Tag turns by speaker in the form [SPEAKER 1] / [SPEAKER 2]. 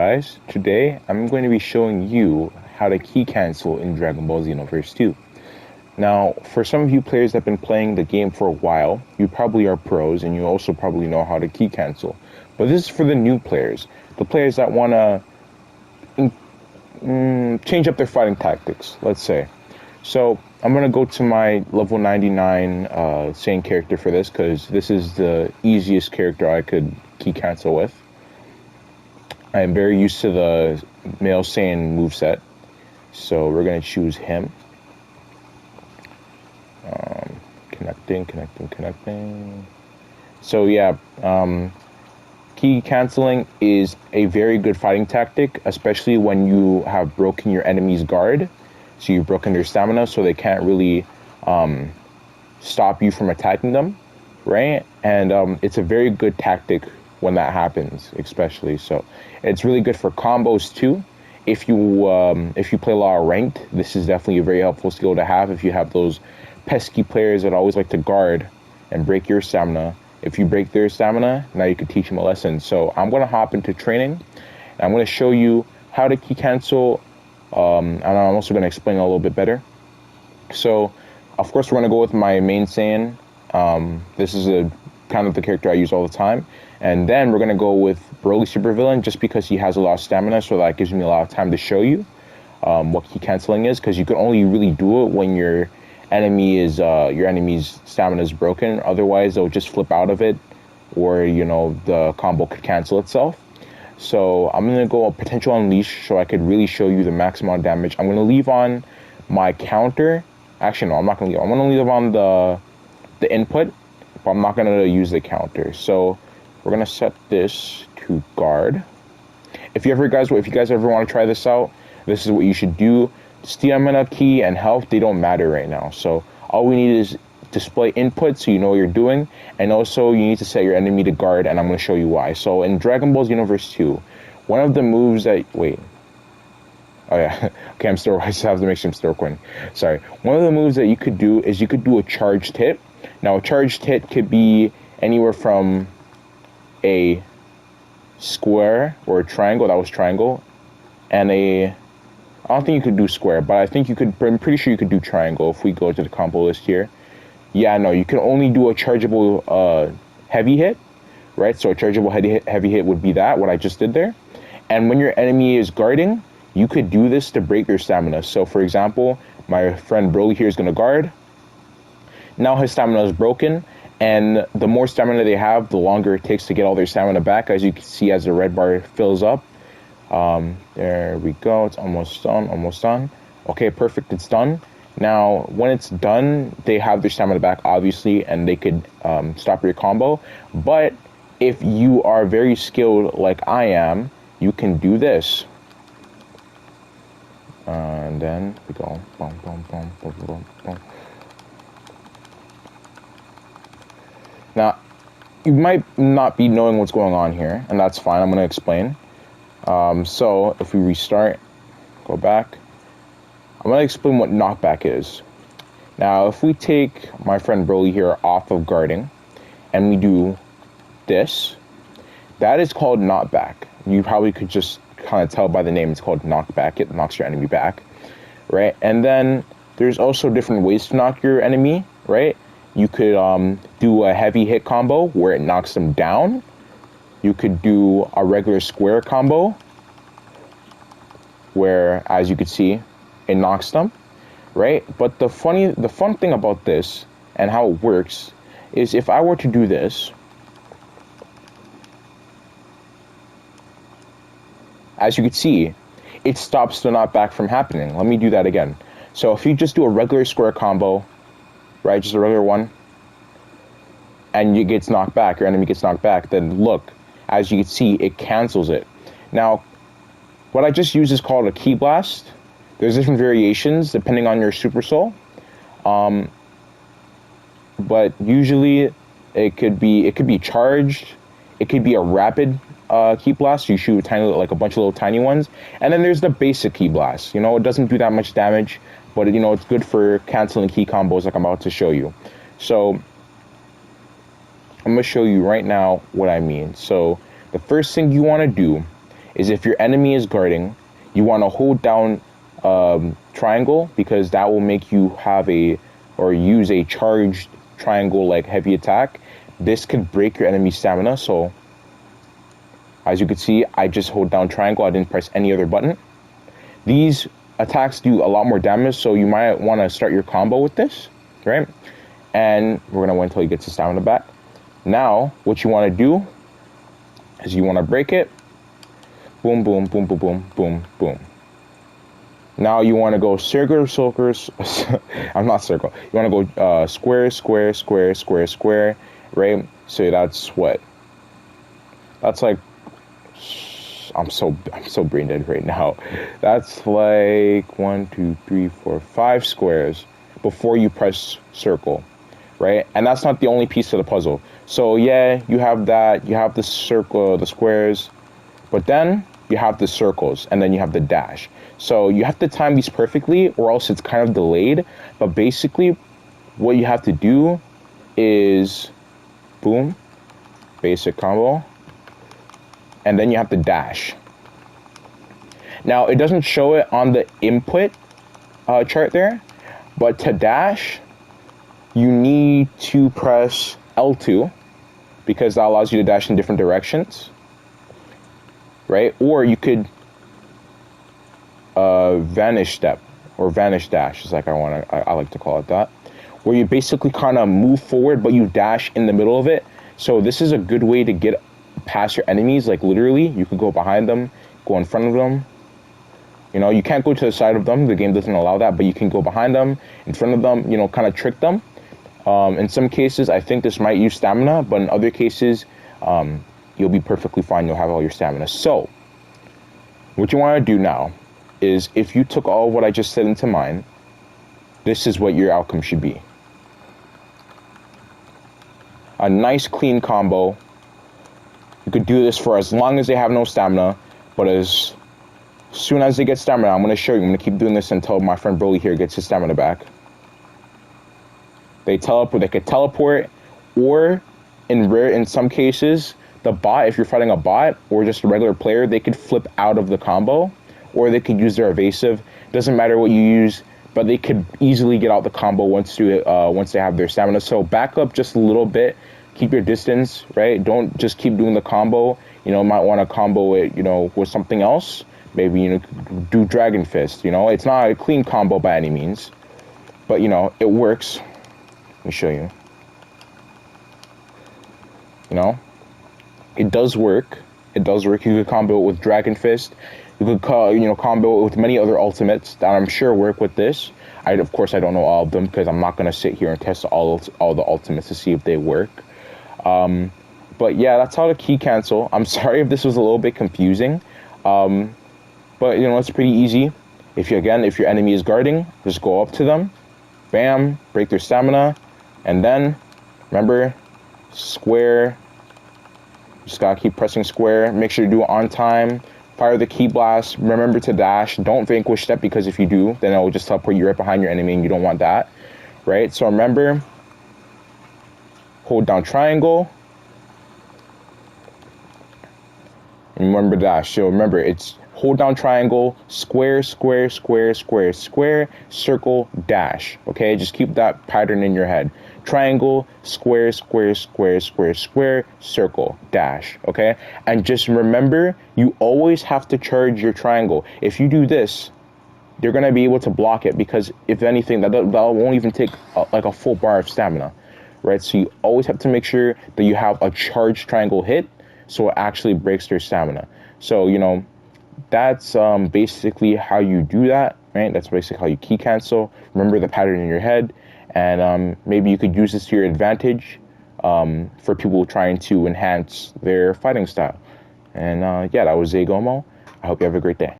[SPEAKER 1] Guys, today I'm going to be showing you how to key cancel in Dragon Ball Xenoverse 2. Now, for some of you players that have been playing the game for a while, you probably are pros and you also probably know how to key cancel. But this is for the new players, the players that want to change up their fighting tactics, let's say. So I'm going to go to my level 99 Saiyan character for this because this is the easiest character I could key cancel with. I am very used to the male Saiyan moveset, so we're going to choose him. Connecting. So yeah, key canceling is a very good fighting tactic, especially when you have broken your enemy's guard. So you've broken their stamina, so they can't really stop you from attacking them, right? And it's a very good tactic when that happens, especially. So it's really good for combos too. If you play a lot of ranked, this is definitely a very helpful skill to have. If you have those pesky players that always like to guard and break your stamina, if you break their stamina, now you can teach them a lesson. So I'm going to hop into training, and I'm going to show you how to key cancel, and I'm also going to explain it a little bit better. So, of course, we're going to go with my main Saiyan. This is kind of the character I use all the time. And then we're going to go with Broly Supervillain just because he has a lot of stamina, so that gives me a lot of time to show you what key canceling is, because you can only really do it when your enemy's stamina is broken. Otherwise, they'll just flip out of it, or the combo could cancel itself. So I'm gonna go potential unleash so I could really show you the maximum damage. I'm gonna leave on my counter. Actually, no, I'm not gonna leave. I'm gonna leave on the input, but I'm not gonna use the counter. So we're gonna set this to guard. If you guys ever want to try this out, this is what you should do. Stamina, key, and health, they don't matter right now. So all we need is display input so you know what you're doing, and also you need to set your enemy to guard, and I'm going to show you why. So in Dragon Ball Xenoverse 2, one of the moves that... Wait. Oh yeah. Okay, I just have to make sure I'm still recording. Sorry. One of the moves that you could do is you could do a charged hit. Now, a charged hit could be anywhere from a square or a triangle. That was triangle. And I don't think you could do square, but I'm pretty sure you could do triangle if we go to the combo list here. Yeah, no, you can only do a chargeable heavy hit, right? So a chargeable heavy hit would be what I just did there. And when your enemy is guarding, you could do this to break their stamina. So for example, my friend Broly here is going to guard. Now his stamina is broken, and the more stamina they have, the longer it takes to get all their stamina back, as you can see as the red bar fills up. There we go. It's almost done. Okay, perfect. It's done. Now, when it's done, they have their stamina back, obviously, and they could stop your combo. But if you are very skilled like I am, you can do this. And then we go. Boom, boom, boom, boom, boom, boom. Now, you might not be knowing what's going on here, and that's fine. I'm going to explain. So if we restart, go back, I'm going to explain what knockback is. Now, if we take my friend Broly here off of guarding and we do this, that is called knockback. You probably could just kind of tell by the name, it's called knockback. It knocks your enemy back, right? And then there's also different ways to knock your enemy, right? You could do a heavy hit combo where it knocks them down. You could do a regular square combo where, as you could see, it knocks them, right? But the fun thing about this and how it works is if I were to do this, as you could see, it stops the knockback from happening. Let me do that again. So if you just do a regular square combo, right, just a regular one, and your enemy gets knocked back, then look, as you can see, it cancels it. Now, what I just used is called a Ki Blast. There's different variations depending on your Super Soul. But usually it could be charged. It could be a rapid Ki Blast. You shoot a bunch of little tiny ones. And then there's the basic Ki Blast. It doesn't do that much damage, but it's good for canceling key combos like I'm about to show you. So I'm going to show you right now what I mean. So the first thing you want to do is if your enemy is guarding, you want to hold down triangle, because that will make you have or use a charged triangle like heavy attack. This could break your enemy's stamina. So as you can see, I just hold down triangle. I didn't press any other button. These attacks do a lot more damage, so you might want to start your combo with this, right? And we're gonna wait until he gets his stamina back. Now, what you want to do is you want to break it. Boom, boom, boom, boom, boom, boom, boom. Now you want to go circle, I'm not circle. You want to go square, square, square, square, square, right? So that's what? That's like, I'm so brain dead right now. That's like 1, 2, 3, 4, 5 squares before you press circle, right? And that's not the only piece of the puzzle. So yeah, you have that, you have the circle, the squares, but then you have the circles, and then you have the dash. So you have to time these perfectly, or else it's kind of delayed. But basically, what you have to do is boom, basic combo, and then you have to dash. Now, it doesn't show it on the input chart there, but to dash, you need to press L2, because that allows you to dash in different directions, right? Or you could vanish step, or vanish dash is like I like to call it that, where you basically kind of move forward, but you dash in the middle of it. So this is a good way to get past your enemies. Like literally, you could go behind them, go in front of them. You know, you can't go to the side of them. The game doesn't allow that, but you can go behind them, in front of them, you know, kind of trick them. In some cases, I think this might use stamina, but in other cases, you'll be perfectly fine. You'll have all your stamina. So what you want to do now is, if you took all of what I just said into mind, this is what your outcome should be. A nice clean combo. You could do this for as long as they have no stamina, but as soon as they get stamina, I'm going to show you. I'm going to keep doing this until my friend Broly here gets his stamina back. They teleport. They could teleport, or in some cases, the bot, if you're fighting a bot or just a regular player, they could flip out of the combo, or they could use their evasive. Doesn't matter what you use, but they could easily get out the combo once they have their stamina. So back up just a little bit. Keep your distance, right? Don't just keep doing the combo. You know, might want to combo it, you know, with something else. Maybe, you know, do Dragon Fist. You know, it's not a clean combo by any means, but, you know, it works. Let me show you. You know, it does work. It does work. You could combo it with Dragon Fist. You could, combo it with many other ultimates that I'm sure work with this. Of course, I don't know all of them, because I'm not going to sit here and test all the ultimates to see if they work. But yeah, that's how to key cancel. I'm sorry if this was a little bit confusing. But, you know, it's pretty easy. If your enemy is guarding, just go up to them, bam, break their stamina, and then, remember, square, just gotta keep pressing square, make sure you do it on time, fire the key blast, remember to dash, don't vanquish step, because if you do, then it will just teleport you right behind your enemy, and you don't want that, right? So remember, hold down triangle, and remember dash. So remember, it's hold down triangle, square, square, square, square, square, circle, dash. Okay, just keep that pattern in your head. Triangle, square, square, square, square, square, circle, dash. Okay, and just remember, you always have to charge your triangle. If you do this, you're gonna be able to block it, because if anything, that won't even take like a full bar of stamina, right? So you always have to make sure that you have a charged triangle hit, so it actually breaks their stamina. So, you know, that's basically how you do that, right? That's basically how you key cancel. Remember the pattern in your head, and maybe you could use this to your advantage for people trying to enhance their fighting style. And yeah, that was Zagomo. I hope you have a great day.